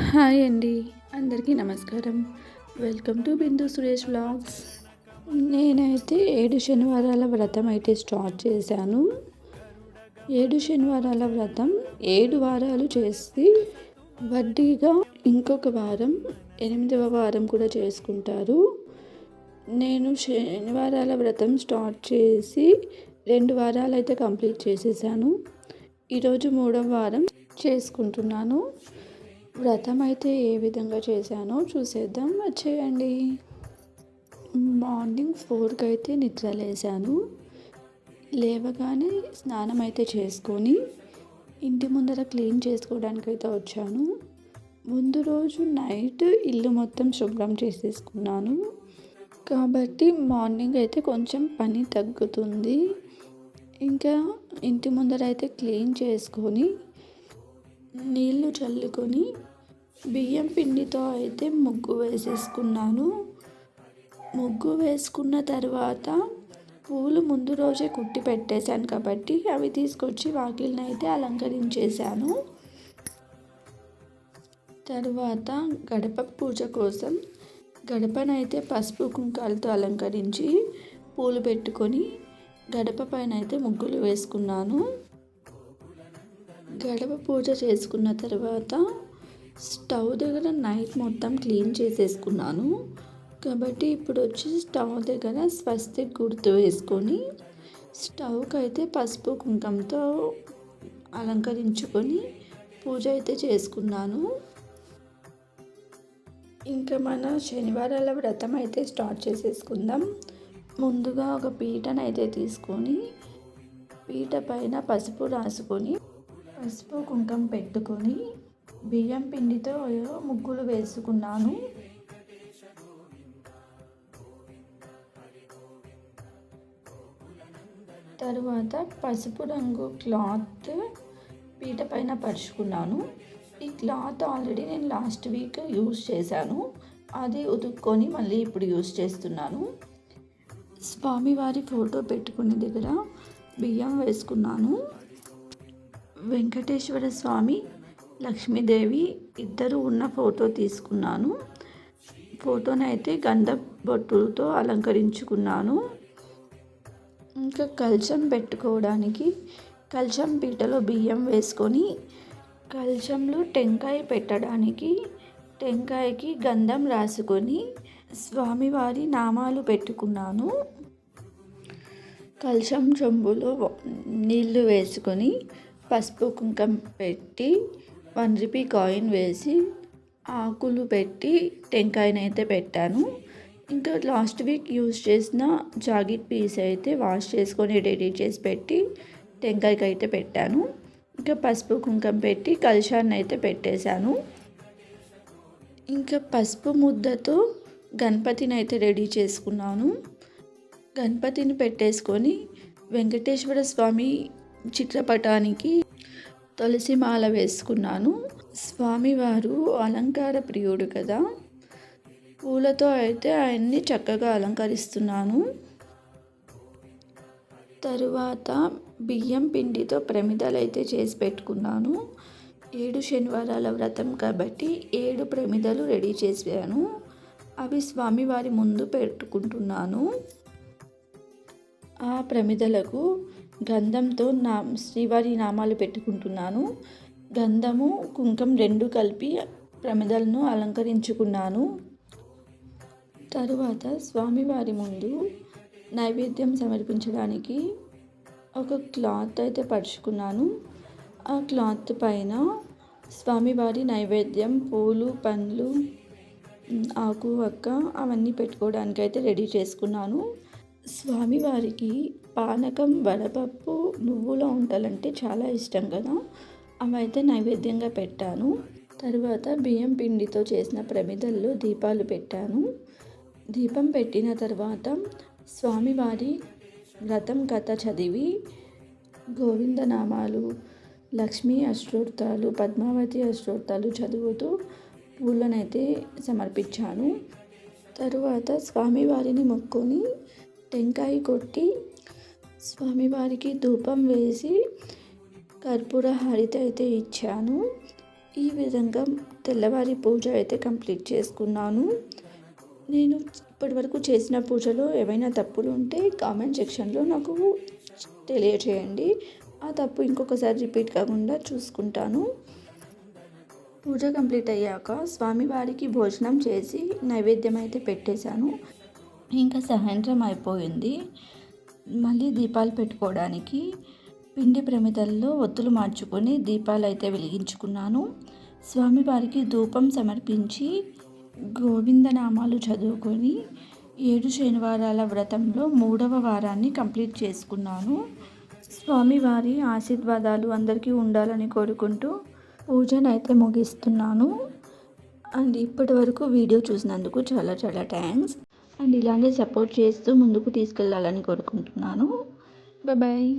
Hi అండి. అందరికీ నమస్కారం. Welcome to Bindu Suresh vlogs. నేనైతే 7 శనివారాల వ్రతం అయితే స్టార్ట్ చేశాను. 7 శనివారాల వ్రతం 7 వారాలు చేసి వడ్డీగా ఇంకొక వారం 8వ వారం కూడా చేసుకుంటారు. నేను శనివారాల వ్రతం స్టార్ట్ చేసి 2 వారాలు అయితే కంప్లీట్ చేసేసాను. ఈరోజు 3వ వారం చేసుకుంటున్నాను. వ్రతం అయితే ఏ విధంగా చేశానో చూసేద్దాం, వచ్చేయండి. మార్నింగ్ 4కి అయితే నిద్ర లేసాను. లేవగానే స్నానం అయితే చేసుకొని ఇంటి ముందర క్లీన్ చేసుకోవడానికి అయితే వచ్చాను. ముందు రోజు నైట్ ఇల్లు మొత్తం శుభ్రం చేసేసుకున్నాను కాబట్టి మార్నింగ్ అయితే కొంచెం పని తగ్గుతుంది. ఇంకా ఇంటి ముందర అయితే క్లీన్ చేసుకొని నీళ్ళు చల్లుకొని బియ్యం పిండితో అయితే ముగ్గు వేసేసుకున్నాను. ముగ్గు వేసుకున్న తర్వాత పూలు ముందు రోజే కుట్టి పెట్టేశాను కాబట్టి అవి తీసుకొచ్చి వాకిలిని అయితే అలంకరించేశాను. తర్వాత గడప పూజ కోసం గడపనైతే పసుపు కుంకాలతో అలంకరించి పూలు పెట్టుకొని గడప పైన అయితే ముగ్గులు వేసుకున్నాను. గడప పూజ చేసుకున్న తర్వాత స్టవ్ దగ్గర నైట్ మొత్తం క్లీన్ చేసేసుకున్నాను కాబట్టి ఇప్పుడు వచ్చి స్టవ్ దగ్గర స్వస్తిక్ గుర్తు వేసుకొని స్టవ్కి అయితే పసుపు కుంకంతో అలంకరించుకొని పూజ అయితే చేసుకున్నాను. ఇంకా మన శనివారాల వ్రతం అయితే స్టార్ట్ చేసేసుకుందాం. ముందుగా ఒక పీటనైతే తీసుకొని పీట పైన పసుపు రాసుకొని పసుపు కుంకం పెట్టుకొని బియ్యం పిండితో ముగ్గులు వేసుకున్నాను. తరువాత పసుపు రంగు క్లాత్ పీట పైన పరుచుకున్నాను. ఈ క్లాత్ ఆల్రెడీ నేను లాస్ట్ వీక్ యూజ్ చేశాను. అది ఉతుక్కొని మళ్ళీ ఇప్పుడు యూజ్ చేస్తున్నాను. స్వామివారి ఫోటో పెట్టుకునే దగ్గర బియ్యం వేసుకున్నాను. వెంకటేశ్వర స్వామి, లక్ష్మీదేవి ఇద్దరు ఉన్న ఫోటో తీసుకున్నాను. ఫోటోనైతే గంధం బొట్టులతో అలంకరించుకున్నాను. ఇంకా కలశం పెట్టుకోవడానికి కలశం పీటలో బియ్యం వేసుకొని కలశంలో టెంకాయ పెట్టడానికి టెంకాయకి గంధం రాసుకొని స్వామివారి నామాలు పెట్టుకున్నాను. కలశం చెంబులో నీళ్లు వేసుకొని పసుపు కుంకం పెట్టి 1 రూపీ కాయిన్ వేసి ఆకులు పెట్టి టెంకాయనైతే పెట్టాను. ఇంకా లాస్ట్ వీక్ యూజ్ చేసిన జాకెట్ పీస్ అయితే వాష్ చేసుకొని రెడీ చేసి పెట్టి టెంకాయకి అయితే పెట్టాను. ఇంకా పసుపు కుంకం పెట్టి కలశాన్ని అయితే పెట్టేశాను. ఇంకా పసుపు ముద్దతో గణపతిని అయితే రెడీ చేసుకున్నాను. గణపతిని పెట్టేసుకొని వెంకటేశ్వర స్వామి చిత్రపటానికి తులసి మాల వేసుకున్నాను. స్వామివారు అలంకార ప్రియుడు కదా, పూలతో అయితే ఆయన్ని చక్కగా అలంకరిస్తున్నాను. తరువాత బియ్యం పిండితో ప్రమిదలు అయితే చేసి పెట్టుకున్నాను. 7 శనివారాల వ్రతం కాబట్టి 7 ప్రమిదలు రెడీ చేసాను. అవి స్వామివారి ముందు పెట్టుకుంటున్నాను. ఆ ప్రమిదలకు గంధంతో శ్రీవారి నామాలు పెట్టుకుంటున్నాను. గంధము కుంకం 2 కలిపి ప్రమిదలను అలంకరించుకున్నాను. తరువాత స్వామివారి ముందు నైవేద్యం సమర్పించడానికి ఒక క్లాత్ అయితే పరుచుకున్నాను. ఆ క్లాత్ పైన స్వామివారి నైవేద్యం పూలు, పండ్లు, ఆకు, వక్క అవన్నీ పెట్టుకోవడానికి అయితే రెడీ చేసుకున్నాను. స్వామివారికి పానకం, వడపప్పు, నువ్వుల ఉంటలంటే చాలా ఇష్టం కదా, అవైతే నైవేద్యంగా పెట్టాను. తర్వాత బియ్యం పిండితో చేసిన ప్రమిదల్లో దీపాలు పెట్టాను. దీపం పెట్టిన తర్వాత స్వామివారి వ్రతం కథ చదివి గోవిందనామాలు, లక్ష్మీ అష్టోత్తరాలు, పద్మావతి అష్టోత్తరాలు చదువుతూ పూలనైతే సమర్పించాను. తరువాత స్వామివారిని మొక్కుని టెంకాయ కొట్టి స్వామివారికి ధూపం వేసి కర్పూర హారతి అయితే ఇచ్చాను. ఈ విధంగా తెల్లవారి పూజ అయితే కంప్లీట్ చేసుకున్నాను. నేను ఇప్పటివరకు చేసిన పూజలో ఏవైనా తప్పులు ఉంటే కామెంట్ సెక్షన్లో నాకు తెలియచేయండి. ఆ తప్పు ఇంకొకసారి రిపీట్ కాకుండా చూసుకుంటాను. పూజ కంప్లీట్ అయ్యాక స్వామివారికి భోజనం చేసి నైవేద్యం అయితే పెట్టేశాను. ఇంకా సాయంత్రం అయిపోయింది. మళ్ళీ దీపాలు పెట్టుకోవడానికి పిండి ప్రమిదల్లో ఒత్తులు మార్చుకొని దీపాలు అయితే వెలిగించుకున్నాను. స్వామివారికి ధూపం సమర్పించి గోవిందనామాలు చదువుకొని 7 శనివారాల వ్రతంలో 3వ వారాన్ని కంప్లీట్ చేసుకున్నాను. స్వామివారి ఆశీర్వాదాలు అందరికీ ఉండాలని కోరుకుంటూ పూజనైతే ముగిస్తున్నాను. అండ్ ఇప్పటి వరకు వీడియో చూసినందుకు చాలా చాలా థ్యాంక్స్. అండ్ ఇలానే సపోర్ట్ చేస్తూ ముందుకు తీసుకెళ్ళాలని కోరుకుంటున్నాను. బాయ్.